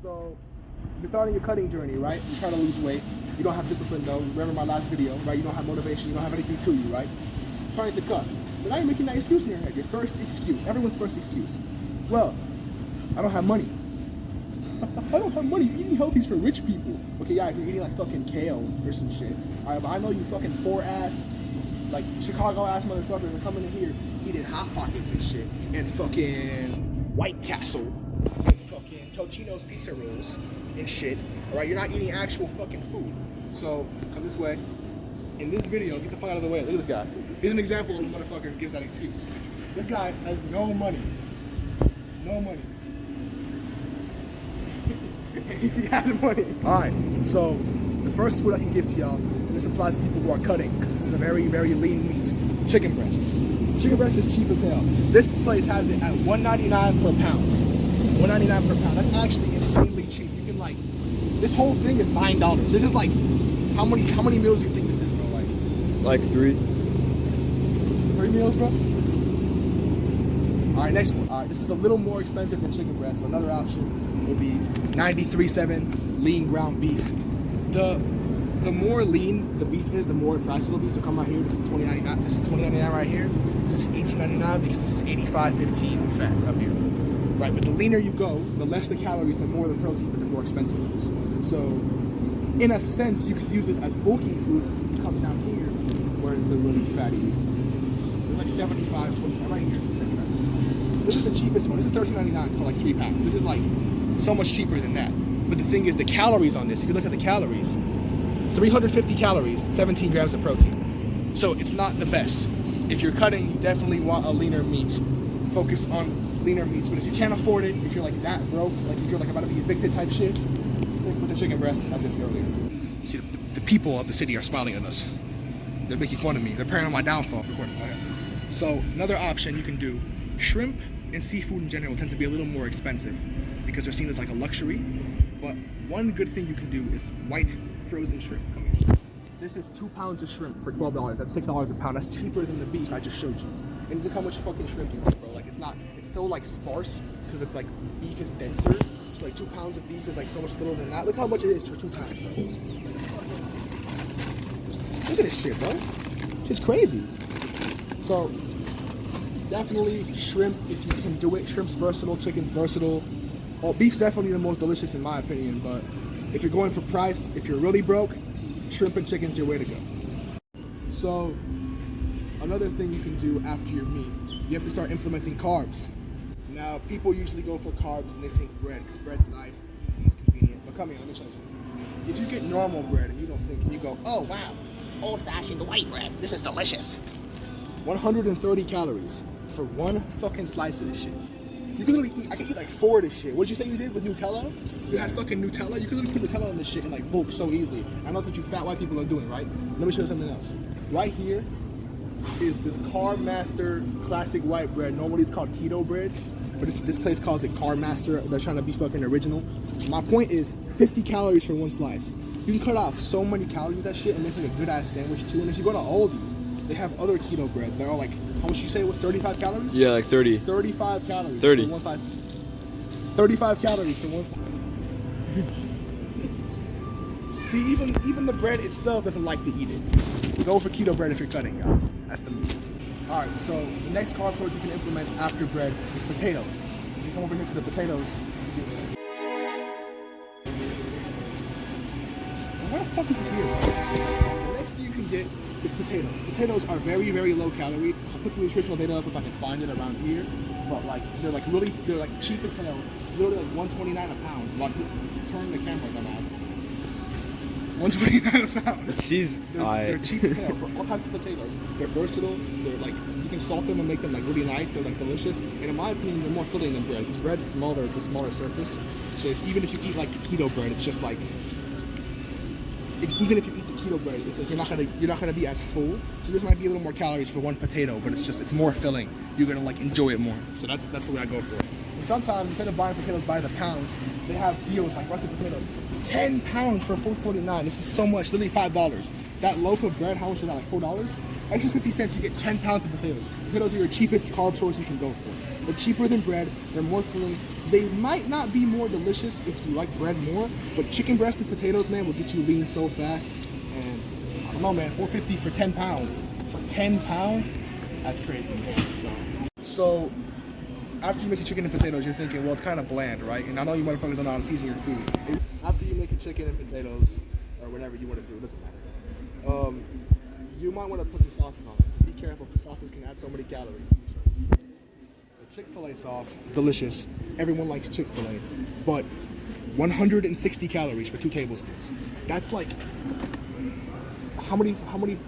So you're starting your cutting journey, right? You're trying to lose weight. You don't have discipline though. Remember my last video, right? You don't have motivation. You don't have anything to you, right? Trying to cut. But now you're making that excuse in your head. Your first excuse. Everyone's first excuse. Well, I don't have money. I don't have money. Eating healthy is for rich people. Okay, yeah, if you're eating like fucking kale or some shit. Alright, but I know you fucking poor ass, like Chicago ass motherfuckers are coming in here eating Hot Pockets and shit. And fucking White Castle. And fucking Totino's pizza rolls and shit. Alright, you're not eating actual fucking food. So, come this way. In this video, get the fuck out of the way. Look at this guy. Here's an example of a motherfucker who gives that excuse. This guy has no money. No money. If he had money. Alright, so the first food I can give to y'all, and this applies to people who are cutting, because this is a very, very lean meat. Chicken breast. Chicken breast is cheap as hell. This place has it at $1.99 per pound. $1.99 per pound. That's actually insanely cheap. You can like, this whole thing is $9. This is like, how many meals do you think this is, bro? Like 3. 3 meals, bro? Alright, next one. Alright, this is a little more expensive than chicken breast, but another option would be 93.7 lean ground beef. The more lean the beef is, the more pricey it'll be. So come right here. This is $20.99. This is $20.99 right here. This is $18.99 because this is 85.15 fat up here. Right, but the leaner you go, the less the calories, the more the protein, but the more expensive it is. So, in a sense, you could use this as bulking foods if you come down here, whereas the really fatty. It's like 75.25 right here. This is the cheapest one. This is $13.99 for like 3 packs. This is like so much cheaper than that. But the thing is, the calories on this, if you look at the calories, 350 calories, 17 grams of protein. So it's not the best. If you're cutting, you definitely want a leaner meat. Focus on leaner meats. But if you can't afford it, if you're like that broke, like if you're like about to be evicted type shit, stick with the chicken breast as if earlier. See, the people of the city are smiling at us. They're making fun of me. They're preying on my downfall. So another option you can do, shrimp and seafood in general tend to be a little more expensive because they're seen as like a luxury. But one good thing you can do is white frozen shrimp. This is 2 pounds of shrimp for $12. That's $6 a pound. That's cheaper than the beef I just showed you. And look how much fucking shrimp you get, bro. Like it's so like sparse because it's like beef is denser. So like 2 pounds of beef is like so much littler than that. Look how much it is for 2 pounds, bro. Look at this shit, bro. It's crazy. So definitely shrimp if you can do it. Shrimp's versatile, chicken's versatile. Well, beef's definitely the most delicious in my opinion, but if you're going for price, if you're really broke, shrimp and chicken's your way to go. So another thing you can do after your meat, you have to start implementing carbs. Now, people usually go for carbs and they think bread, because bread's nice, it's easy, it's convenient. But come here, let me show you. If you get normal bread and you don't think, and you go, oh wow, old-fashioned white bread, this is delicious. 130 calories for one fucking slice of this shit. You can literally eat, I could eat like 4 of this shit. What did you say you did with Nutella? You had fucking Nutella? You could literally put Nutella on this shit and like bulk so easily. I know that's what you fat white people are doing, right? Let me show you something else. Right here is this Carb Master classic white bread. Normally it's called keto bread, but this place calls it Carb Master. They're trying to be fucking original. My point is 50 calories for one slice. You can cut off so many calories with that shit and make like a good ass sandwich too. And if you go to Aldi, they have other keto breads. They're all like, how much you say it was, 35 calories? Yeah, like 30. 35 calories 30. for one slice. 35 calories for one slice. See, even the bread itself doesn't like to eat it. Go for keto bread if you're cutting, guys. That's the move. Alright, so the next carb source you can implement after bread is potatoes. You come over here to the potatoes. Where the fuck is this here, bro? The next thing you can get is potatoes. Potatoes are very, very low calorie. I'll put some nutritional data up if I can find it around here. But like they're like cheap as hell. Literally like $1.29 a pound. Like turn the camera, dumbass. $1.29 a pound. They're cheap as hell for all types of potatoes. They're versatile. They're like you can salt them and make them like really nice. They're like delicious. And in my opinion, they're more filling than bread. Because bread's smaller. It's a smaller surface. So even if you eat like the keto bread, it's just like even if you eat the keto bread, it's like you're not gonna be as full. So this might be a little more calories for one potato, but it's more filling. You're gonna like enjoy it more. So that's the way I go for it. And sometimes instead of buying potatoes by the pound, they have deals like russet potatoes. 10 pounds for $4.49. This is so much, literally $5. That loaf of bread, how much is that? Like $4? Extra 50 cents, you get 10 pounds of potatoes. Potatoes are your cheapest carb source you can go for. They're cheaper than bread. They're more filling. They might not be more delicious if you like bread more, but chicken breast and potatoes, man, will get you lean so fast. And I don't know, man, $4.50 for 10 pounds. For 10 pounds? That's crazy, man. So after you make your chicken and potatoes, you're thinking, well, it's kind of bland, right? And I know you motherfuckers don't know how to season your food. After you make your chicken and potatoes, or whatever you want to do, it doesn't matter. You might want to put some sauces on it. Be careful, because sauces can add so many calories. So Chick-fil-A sauce, delicious. Everyone likes Chick-fil-A, but 160 calories for 2 tablespoons. That's like, how many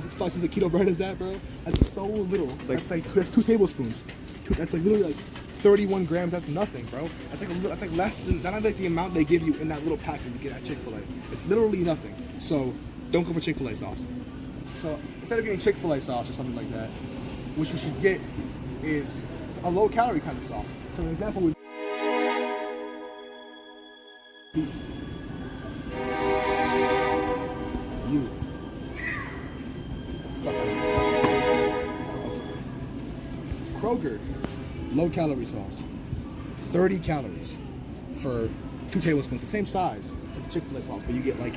slices of keto bread is that, bro? That's so little. That's 2 tablespoons. That's like literally like 31 grams. That's nothing, bro. That's like less than, not like the amount they give you in that little packet you get at Chick-fil-A. It's literally nothing. So don't go for Chick-fil-A sauce. So instead of getting Chick-fil-A sauce or something like that, what you should get is a low-calorie kind of sauce. So an example would be you. Kroger, low-calorie sauce, 30 calories for 2 tablespoons, the same size as Chick-fil-A sauce, but you get like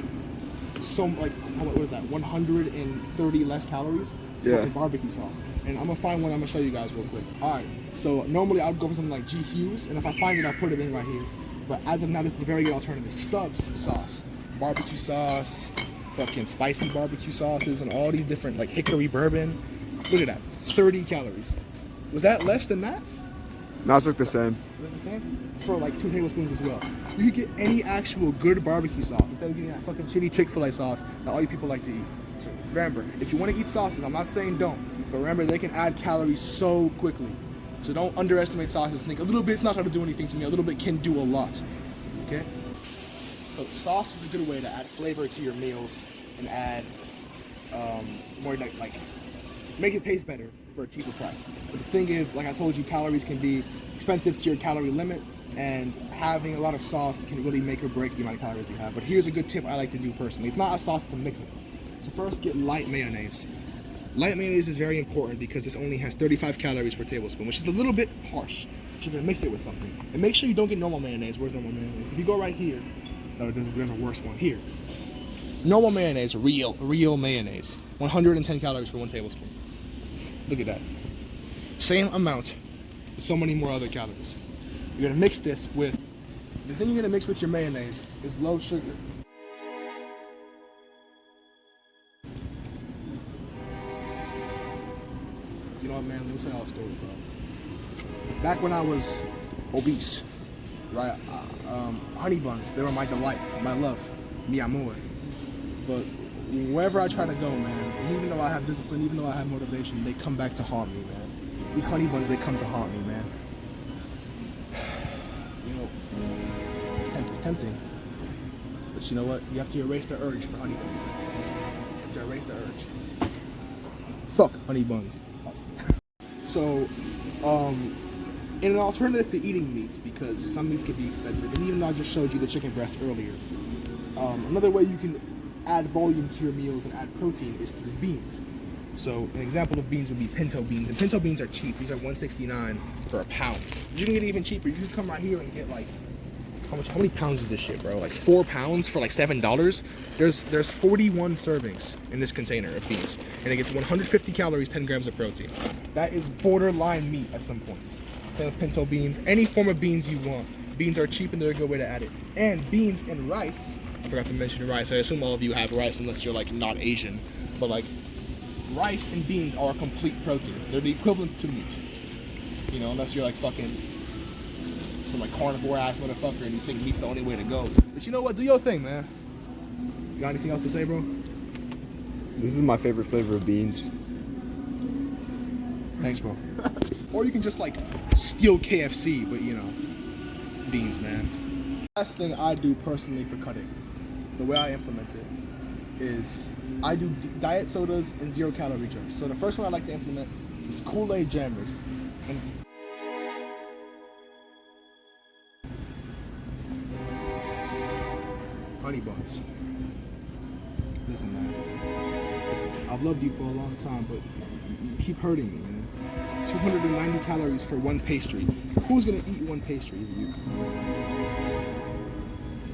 what is that? 130 less calories. Yeah. Barbecue sauce, and I'm gonna find one. I'm gonna show you guys real quick. All right. So normally I would go for something like G Hughes, and if I find it, I'll put it in right here. But as of now, this is a very good alternative. Stubbs sauce, barbecue sauce, fucking spicy barbecue sauces, and all these different like hickory bourbon. Look at that, 30 calories. Was that less than that? No, it's like the same. Is it the same? For like 2 tablespoons as well. You could get any actual good barbecue sauce instead of getting that fucking shitty Chick-fil-A sauce that all you people like to eat. So remember, if you want to eat sauces, I'm not saying don't, but remember they can add calories so quickly. So don't underestimate sauces. Think a little bit's not going to do anything to me. A little bit can do a lot. Okay? So sauce is a good way to add flavor to your meals and add more like make it taste better for a cheaper price. But the thing is, like I told you, calories can be expensive to your calorie limit, and having a lot of sauce can really make or break the amount of calories you have. But here's a good tip I like to do personally. It's not a sauce, it's a mix it. So first, get light mayonnaise. Light mayonnaise is very important because this only has 35 calories per tablespoon, which is a little bit harsh. But you're gonna mix it with something. And make sure you don't get normal mayonnaise. Where's normal mayonnaise? If you go right here, no, there's a worse one. Here. Normal mayonnaise, real mayonnaise. 110 calories for 1 tablespoon. Look at that. Same amount, so many more other calories. You're gonna mix this with, the thing you're gonna mix with your mayonnaise is low sugar. You know what, man, let me tell y'all a story, bro. Back when I was obese, right, Honeybuns, they were my delight, my love, mi amor. But wherever I try to go, man, and even though I have discipline, even though I have motivation, they come back to haunt me, man. These Honeybuns, they come to haunt me, man. You know, it's tempting. But you know what? You have to erase the urge for Honeybuns. You have to erase the urge. Fuck Honeybuns. So, in an alternative to eating meat, because some meats can be expensive, and even though I just showed you the chicken breast earlier, another way you can add volume to your meals and add protein is through beans. So an example of beans would be pinto beans, and pinto beans are cheap. These are $1.69 for a pound. You can get even cheaper. You can come right here and get like, how many pounds is this shit, bro? Like 4 pounds for like $7. There's 41 servings in this container of beans, and it gets 150 calories, 10 grams of protein. That is borderline meat at some points. Same with pinto beans, any form of beans you want. Beans are cheap and they're a good way to add it. And beans and rice, I forgot to mention rice. I assume all of you have rice unless you're like not Asian, but like rice and beans are a complete protein. They're the equivalent to meat. You know, unless you're like fucking some like carnivore ass motherfucker and you think meat's the only way to go. But you know what? Do your thing, man. You got anything else to say, bro? This is my favorite flavor of beans. Thanks, bro. Or you can just like steal KFC, but you know, beans, man. Last thing I do personally for cutting, the way I implement it, is I do diet sodas and 0-calorie drinks. So the first one I like to implement is Kool-Aid jammers. And Honeybuns. Listen, man. I've loved you for a long time, but you keep hurting me, man. 290 calories for one pastry. Who's gonna eat one pastry? You.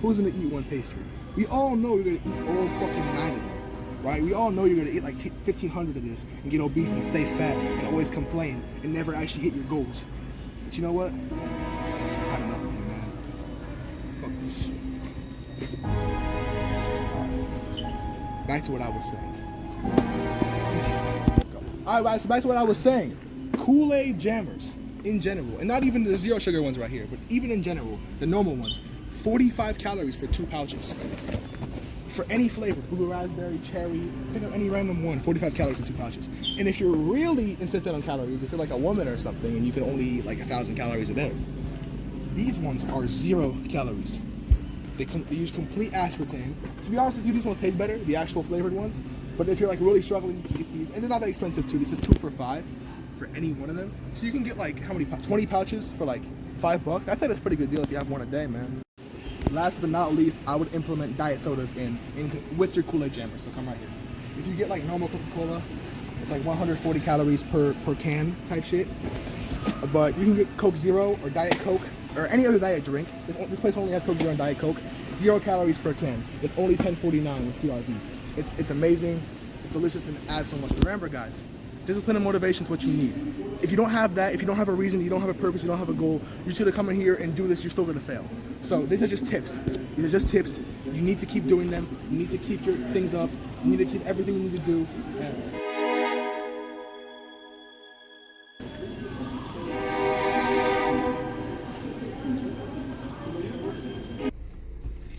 Who's gonna eat one pastry? We all know you're gonna eat all fucking 9 of them, right? We all know you're gonna eat like 1,500 of this and get obese and stay fat and always complain and never actually hit your goals. But you know what? I've had enough of you, man. Fuck this shit. Back to what I was saying. Alright, so back to what I was saying. Kool-Aid jammers in general, and not even the zero sugar ones right here, but even in general, the normal ones, 45 calories for 2 pouches. For any flavor, blue raspberry, cherry, pick up any random one, 45 calories in 2 pouches. And if you're really insistent on calories, if you're like a woman or something and you can only eat like 1,000 calories a day, these ones are 0 calories. They use complete aspartame. To be honest with you, these ones taste better, the actual flavored ones. But if you're like really struggling, you can get these. And they're not that expensive too. This is 2 for $5 for any one of them. So you can get like, how many, 20 pouches for like $5. I'd say that's a pretty good deal if you have one a day, man. Last but not least, I would implement diet sodas in with your Kool-Aid jammers. So come right here. If you get like normal Coca-Cola, it's like 140 calories per can type shit. But you can get Coke Zero or Diet Coke or any other diet drink. This place only has Coke Zero and Diet Coke. 0 calories per can. It's only $10.49 with CRV. It's amazing. It's delicious and adds so much. Remember, guys, discipline and motivation is what you need. If you don't have that, if you don't have a reason, you don't have a purpose, you don't have a goal, you're just gonna come in here and do this, you're still gonna fail. So these are just tips. These are just tips. You need to keep doing them. You need to keep your things up. You need to keep everything you need to do.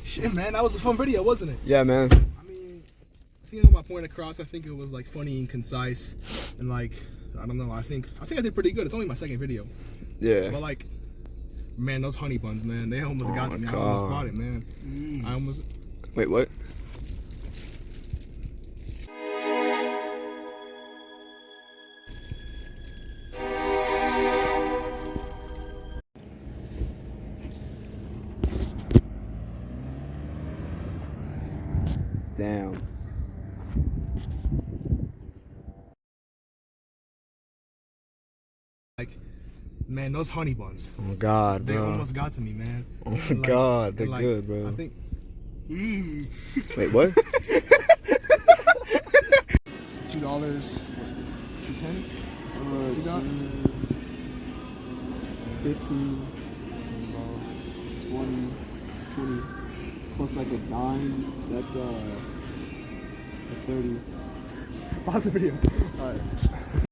Shit, man, that was a fun video, wasn't it? Yeah, man. I mean, I think I got my point across. I think it was like funny and concise, and like, I don't know. I think I did pretty good. It's only my second video. Yeah. But like, man, those Honeybuns, man, they almost got to me. I almost bought it, man. I almost. Wait, what? Damn. Like, man, those Honeybuns. Oh God, They bro. almost got to me, man. Oh Like, God, they're like, good, bro. I think. Wait, what? $2. What's this? $2.10. What you got? 15, 20, 20, plus like a dime, that's 30. Pause the video. All right.